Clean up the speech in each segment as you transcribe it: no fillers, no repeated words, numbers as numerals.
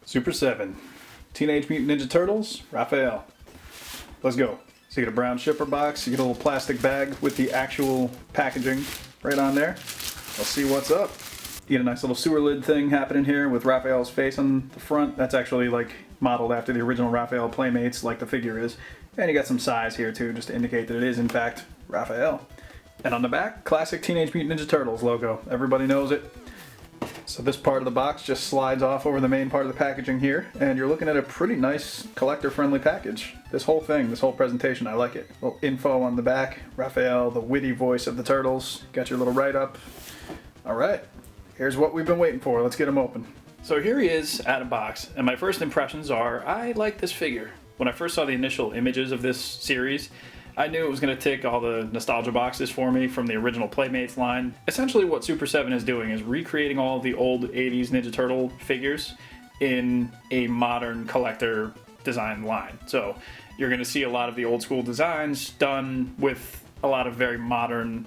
Super 7, Teenage Mutant Ninja Turtles, Raphael. Let's go. So you get a brown shipper box, you get a little plastic bag with the actual packaging right on there. Let's see what's up. You get a nice little sewer lid thing happening here with Raphael's face on the front. That's actually like modeled after the original Raphael Playmates, like the figure is. And you got some size here too, just to indicate that it is in fact Raphael. And on the back, classic Teenage Mutant Ninja Turtles logo. Everybody knows it. So this part of the box just slides off over the main part of the packaging here, and you're looking at a pretty nice collector-friendly package. This whole thing, this whole presentation, I like it. A little info on the back. Raphael, the witty voice of the Turtles. Got your little write-up. All right, here's what we've been waiting for. Let's get him open. So here he is out of box, and my first impressions are, I like this figure. When I first saw the initial images of this series, I knew it was going to tick all the nostalgia boxes for me from the original Playmates line. Essentially what Super 7 is doing is recreating all the old 80s Ninja Turtle figures in a modern collector design line. So you're going to see a lot of the old school designs done with a lot of very modern,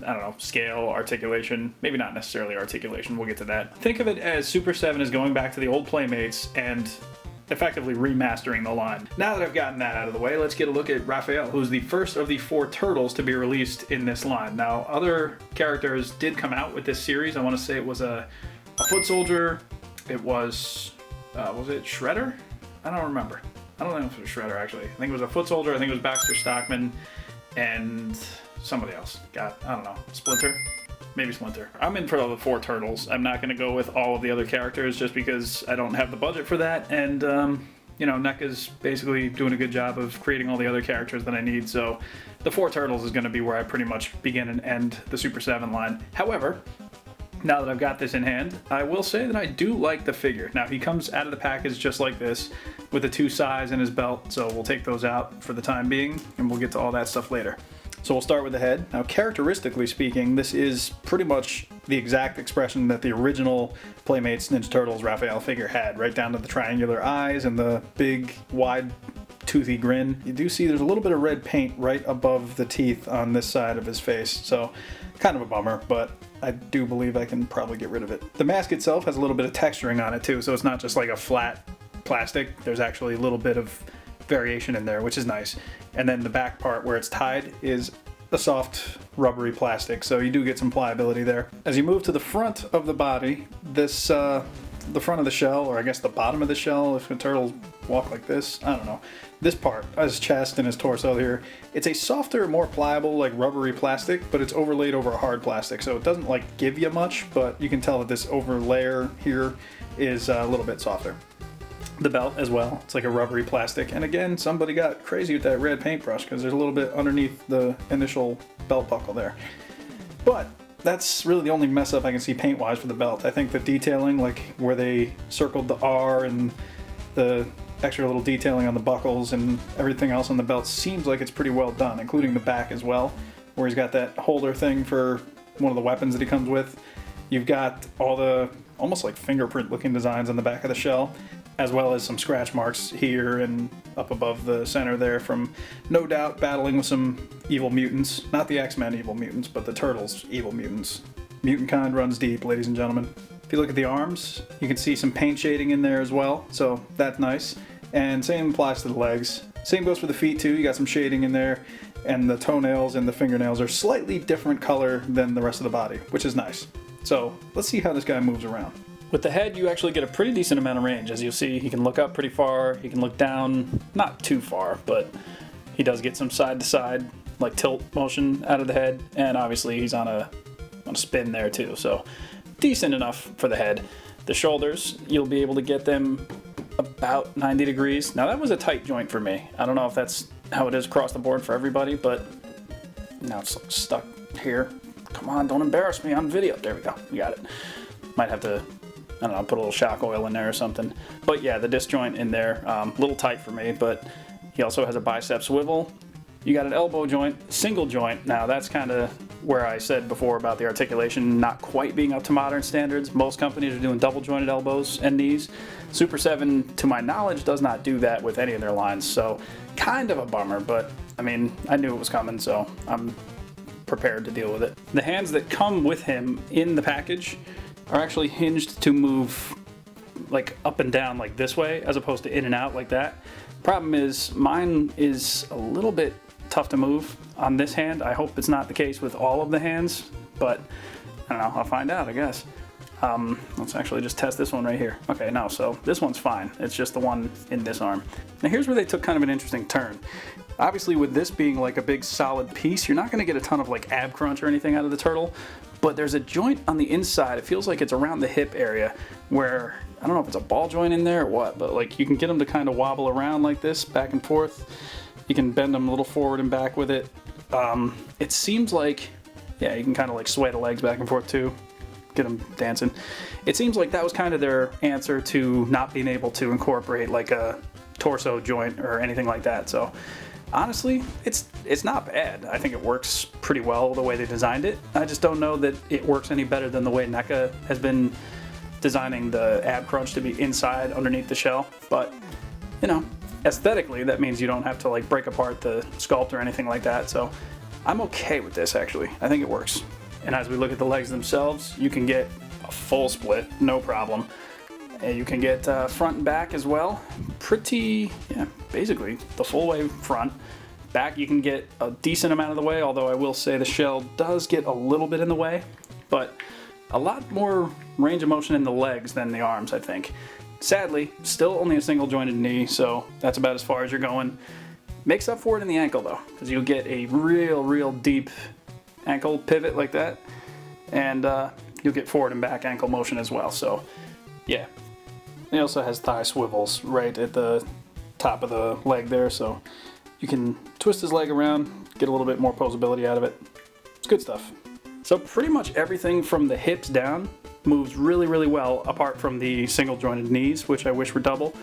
I don't know, scale, articulation. Maybe not necessarily articulation, we'll get to that. Think of it as Super 7 is going back to the old Playmates and effectively remastering the line. Now that I've gotten that out of the way, let's get a look at Raphael, who's the first of the 4 Turtles to be released in this line. Now, other characters did come out with this series. I want to say it was a foot soldier. It was it Shredder? I don't remember. I don't know if it was Shredder, actually. I think it was a foot soldier. I think it was Baxter Stockman and somebody else. I don't know, Splinter? Maybe Splinter. I'm in for the 4 Turtles. I'm not going to go with all of the other characters just because I don't have the budget for that, and you know, NECA's basically doing a good job of creating all the other characters that I need, so the 4 Turtles is going to be where I pretty much begin and end the Super 7 line. However, now that I've got this in hand, I will say that I do like the figure. Now, he comes out of the package just like this, with the 2 sides in his belt, so we'll take those out for the time being, and we'll get to all that stuff later. So we'll start with the head. Now, characteristically speaking, this is pretty much the exact expression that the original Playmates Ninja Turtles Raphael figure had, right down to the triangular eyes and the big, wide, toothy grin. You do see there's a little bit of red paint right above the teeth on this side of his face, so kind of a bummer, but I do believe I can probably get rid of it. The mask itself has a little bit of texturing on it too, so it's not just like a flat plastic. There's actually a little bit of variation in there, which is nice. And then the back part where it's tied is a soft rubbery plastic, so you do get some pliability there. As you move to the front of the body, this the front of the shell, or I guess the bottom of the shell if the turtles walk like this, I don't know. This part, his chest and his torso here, it's a softer, more pliable, like rubbery plastic, but it's overlaid over a hard plastic, so it doesn't like give you much, but you can tell that this overlayer here is a little bit softer. The belt as well, it's like a rubbery plastic, and again, somebody got crazy with that red paintbrush because there's a little bit underneath the initial belt buckle there. But that's really the only mess up I can see paint wise for the belt. I think the detailing, like where they circled the R and the extra little detailing on the buckles and everything else on the belt, seems like it's pretty well done, including the back as well, where he's got that holder thing for one of the weapons that he comes with. You've got all the almost like fingerprint looking designs on the back of the shell, as well as some scratch marks here and up above the center there from, no doubt, battling with some evil mutants. Not the X-Men evil mutants, but the Turtles evil mutants. Mutant kind runs deep, ladies and gentlemen. If you look at the arms, you can see some paint shading in there as well, so that's nice. And same applies to the legs. Same goes for the feet too, you got some shading in there, and the toenails and the fingernails are slightly different color than the rest of the body, which is nice. So let's see how this guy moves around. With the head, you actually get a pretty decent amount of range. As you'll see, he can look up pretty far, he can look down, not too far, but he does get some side-to-side, like tilt motion out of the head, and obviously he's on a spin there too, so decent enough for the head. The shoulders, you'll be able to get them about 90 degrees. Now that was a tight joint for me. I don't know if that's how it is across the board for everybody, but now it's stuck here. Come on, don't embarrass me on video. There we go, we got it. Might have to, I don't know, put a little shock oil in there or something. But yeah, the disc joint in there, a little tight for me, but he also has a bicep swivel. You got an elbow joint, single joint. Now that's kind of where I said before about the articulation not quite being up to modern standards. Most companies are doing double jointed elbows and knees. Super 7, to my knowledge, does not do that with any of their lines, so kind of a bummer, but I mean, I knew it was coming, so I'm prepared to deal with it. The hands that come with him in the package are actually hinged to move like up and down like this way as opposed to in and out like that. Problem is mine is a little bit tough to move on this hand. I hope it's not the case with all of the hands, but I don't know, I'll find out, I guess. Let's actually just test this one right here. Okay, no, so this one's fine. It's just the one in this arm. Now here's where they took kind of an interesting turn. Obviously with this being like a big solid piece, you're not gonna get a ton of like ab crunch or anything out of the turtle, but there's a joint on the inside. It feels like it's around the hip area where, I don't know if it's a ball joint in there or what, but like you can get them to kind of wobble around like this, back and forth. You can bend them a little forward and back with it. It seems like, yeah, you can kind of like sway the legs back and forth too. Get them dancing. It seems like that was kind of their answer to not being able to incorporate like a torso joint or anything like that. So honestly, it's not bad. I think it works pretty well the way they designed it. I just don't know that it works any better than the way NECA has been designing the ab crunch to be inside underneath the shell. But you know, aesthetically, that means you don't have to like break apart the sculpt or anything like that. So I'm okay with this actually. I think it works. And as we look at the legs themselves, you can get a full split, no problem. And you can get front and back as well. Pretty, yeah, basically the full way front. Back you can get a decent amount of the way, although I will say the shell does get a little bit in the way, but a lot more range of motion in the legs than the arms, I think. Sadly, still only a single jointed knee, so that's about as far as you're going. Makes up for it in the ankle though, because you'll get a real deep ankle pivot like that, and you'll get forward and back ankle motion as well. So yeah, it also has thigh swivels right at the top of the leg there, so you can twist his leg around, get a little bit more posability out of it. It's good stuff. So pretty much everything from the hips down moves really well, apart from the single jointed knees, which I wish were double.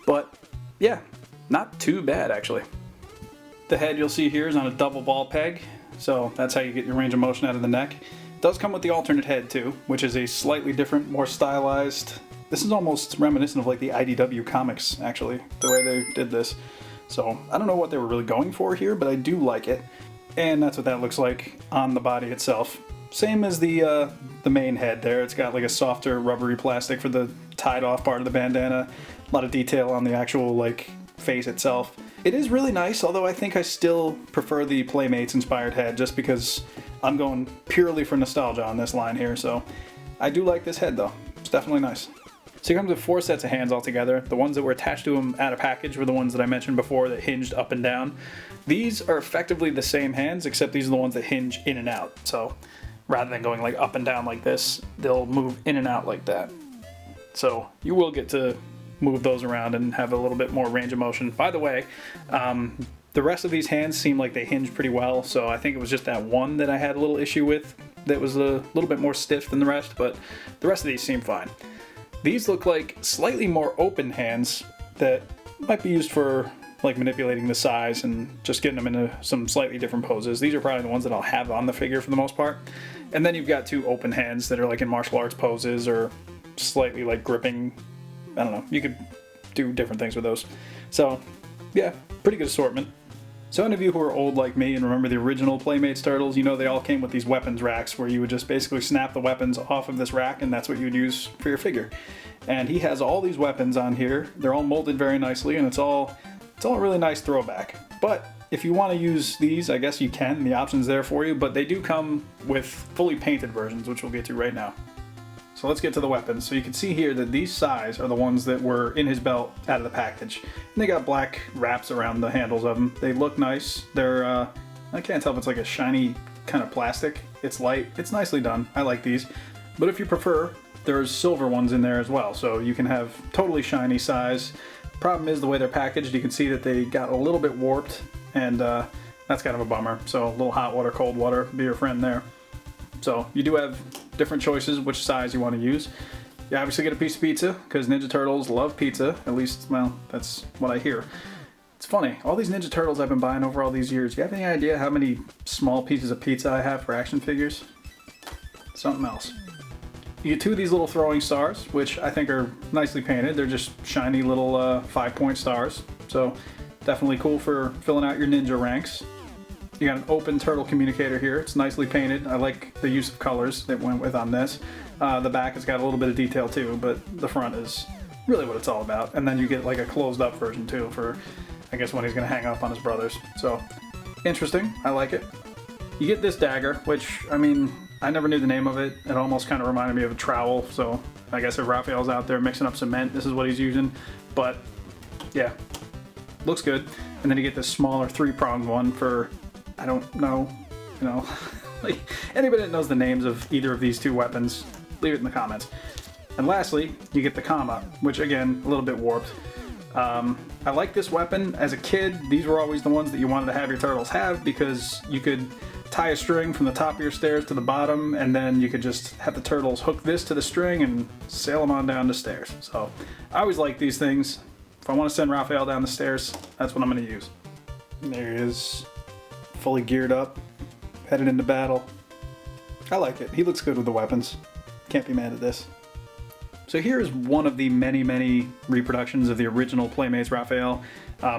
But yeah, not too bad actually. The head you'll see here is on a double ball peg, so that's how you get your range of motion out of the neck. It does come with the alternate head too, which is a slightly different, more stylized. This is almost reminiscent of like the IDW comics, actually, the way they did this. So I don't know what they were really going for here, but I do like it. And that's what that looks like on the body itself. Same as the main head there. It's got like a softer rubbery plastic for the tied off part of the bandana. A lot of detail on the actual like face itself. It is really nice, although I think I still prefer the Playmates inspired head just because I'm going purely for nostalgia on this line here. So I do like this head though. It's definitely nice. So it comes with 4 sets of hands altogether. The ones that were attached to them out of package were the ones that I mentioned before that hinged up and down. These are effectively the same hands, except these are the ones that hinge in and out. So rather than going like up and down like this, they'll move in and out like that. So you will get to move those around and have a little bit more range of motion. By the way, the rest of these hands seem like they hinge pretty well, so I think it was just that one that I had a little issue with that was a little bit more stiff than the rest, but the rest of these seem fine. These look like slightly more open hands that might be used for like manipulating the size and just getting them into some slightly different poses. These are probably the ones that I'll have on the figure for the most part. And then you've got 2 open hands that are like in martial arts poses or slightly like gripping. I don't know, you could do different things with those. So yeah, pretty good assortment. So any of you who are old like me and remember the original Playmates turtles, you know they all came with these weapons racks where you would just basically snap the weapons off of this rack and that's what you would use for your figure. And he has all these weapons on here. They're all molded very nicely and it's all a really nice throwback. But if you want to use these, I guess you can. The option's there for you, but they do come with fully painted versions, which we'll get to right now. So let's get to the weapons. So you can see here that these size are the ones that were in his belt out of the package. And they got black wraps around the handles of them. They look nice. They're, I can't tell if it's like a shiny kind of plastic. It's light. It's nicely done. I like these. But if you prefer, there's silver ones in there as well. So you can have totally shiny size. Problem is the way they're packaged, you can see that they got a little bit warped and that's kind of a bummer. So a little hot water, cold water, be your friend there. So you do have different choices which size you want to use. You obviously get a piece of pizza because Ninja Turtles love pizza, at least, well, that's what I hear. It's funny, all these Ninja Turtles I've been buying over all these years, do you have any idea how many small pieces of pizza I have for action figures? Something else. You get 2 of these little throwing stars, which I think are nicely painted. They're just shiny little 5-point stars. So definitely cool for filling out your ninja ranks. You got an open turtle communicator here. It's nicely painted. I like the use of colors that went with on this. The back has got a little bit of detail too, but the front is really what it's all about. And then you get like a closed up version too for, I guess, when he's going to hang up on his brothers. So, interesting. I like it. You get this dagger, which, I mean, I never knew the name of it. It almost kind of reminded me of a trowel. So, I guess if Raphael's out there mixing up cement, this is what he's using. But, yeah, looks good. And then you get this smaller 3-pronged one for, I don't know, you know, like anybody that knows the names of either of these two weapons, leave it in the comments. And lastly, you get the comma, which again, a little bit warped. I like this weapon. As a kid, these were always the ones that you wanted to have your turtles have because you could tie a string from the top of your stairs to the bottom, and then you could just have the turtles hook this to the string and sail them on down the stairs. So I always like these things. If I want to send Raphael down the stairs, that's what I'm going to use. And there he is, fully geared up, headed into battle. I like it. He looks good with the weapons. Can't be mad at this. So here's one of the many, many reproductions of the original Playmates Raphael,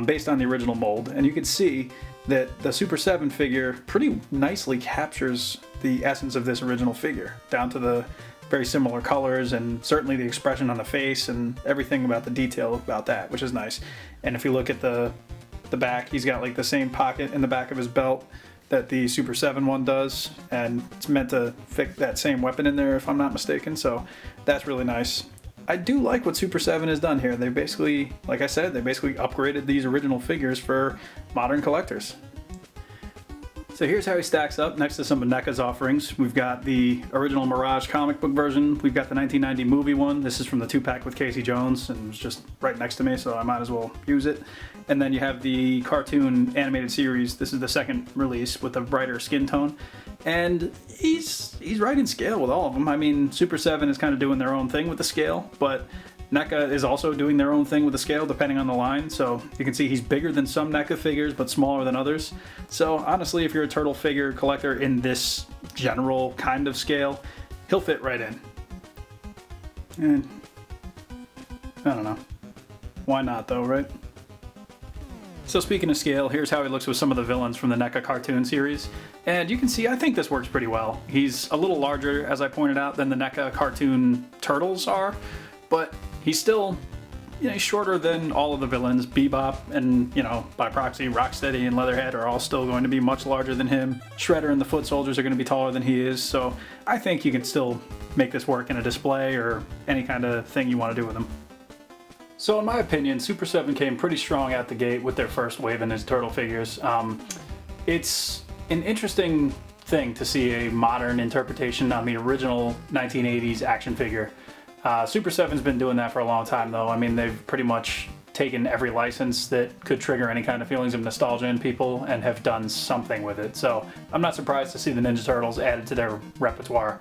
based on the original mold. And you can see that the Super7 figure pretty nicely captures the essence of this original figure, down to the very similar colors and certainly the expression on the face and everything about the detail about that, which is nice. And if you look at the back, he's got like the same pocket in the back of his belt that the Super7 one does, and it's meant to fit that same weapon in there if I'm not mistaken, so that's really nice. I do like what Super7 has done here. They basically, like I said, they basically upgraded these original figures for modern collectors. So here's how he stacks up next to some of NECA's offerings. We've got the original Mirage comic book version. We've got the 1990 movie one. This is from the 2-pack with Casey Jones, and it's just right next to me, so I might as well use it. And then you have the cartoon animated series. This is the second release with a brighter skin tone. And he's right in scale with all of them. I mean, Super7 is kind of doing their own thing with the scale, but NECA is also doing their own thing with the scale depending on the line. So you can see he's bigger than some NECA figures, but smaller than others. So honestly, if you're a turtle figure collector in this general kind of scale, he'll fit right in. And I don't know. Why not though, right? So speaking of scale, here's how he looks with some of the villains from the NECA cartoon series. And you can see, I think this works pretty well. He's a little larger, as I pointed out, than the NECA cartoon turtles are, but he's still, you know, shorter than all of the villains. Bebop and, you know, by proxy, Rocksteady and Leatherhead are all still going to be much larger than him. Shredder and the Foot Soldiers are going to be taller than he is, so I think you can still make this work in a display or any kind of thing you want to do with him. So in my opinion, Super7 came pretty strong out the gate with their first wave in his turtle figures. It's an interesting thing to see a modern interpretation on the original 1980s action figure. Super7's been doing that for a long time though. I mean, they've pretty much taken every license that could trigger any kind of feelings of nostalgia in people and have done something with it. So I'm not surprised to see the Ninja Turtles added to their repertoire.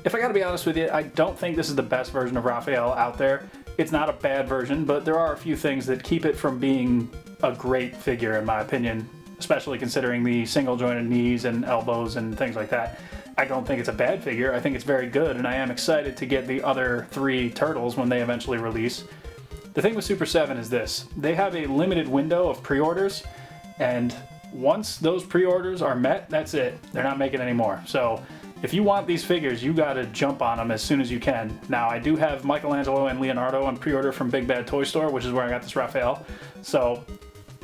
If I gotta be honest with you, I don't think this is the best version of Raphael out there. It's not a bad version, but there are a few things that keep it from being a great figure in my opinion, especially considering the single jointed knees and elbows and things like that. I don't think it's a bad figure. I think it's very good, and I am excited to get the other 3 turtles when they eventually release. The thing with Super7 is this. They have a limited window of pre-orders, and once those pre-orders are met, that's it. They're not making any more. So if you want these figures, you gotta jump on them as soon as you can. Now, I do have Michelangelo and Leonardo on pre-order from Big Bad Toy Store, which is where I got this Raphael. So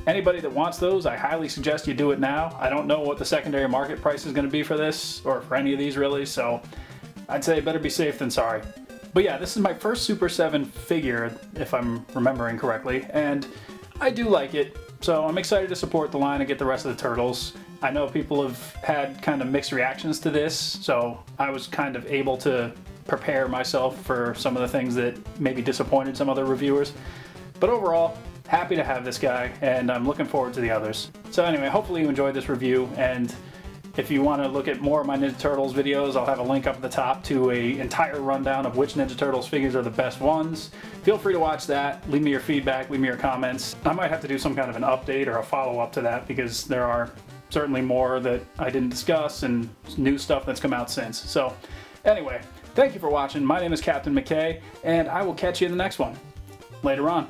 anybody that wants those, I highly suggest you do it now. I don't know what the secondary market price is going to be for this, or for any of these really, so I'd say better be safe than sorry. But yeah, this is my first Super7 figure, if I'm remembering correctly, and I do like it, so I'm excited to support the line and get the rest of the turtles. I know people have had kind of mixed reactions to this, so I was kind of able to prepare myself for some of the things that maybe disappointed some other reviewers. But overall, happy to have this guy, and I'm looking forward to the others. So anyway, hopefully you enjoyed this review, and if you want to look at more of my Ninja Turtles videos, I'll have a link up at the top to an entire rundown of which Ninja Turtles figures are the best ones. Feel free to watch that, leave me your feedback, leave me your comments. I might have to do some kind of an update or a follow-up to that because there are certainly more that I didn't discuss and new stuff that's come out since. So anyway, thank you for watching. My name is Captain McKay, and I will catch you in the next one. Later on.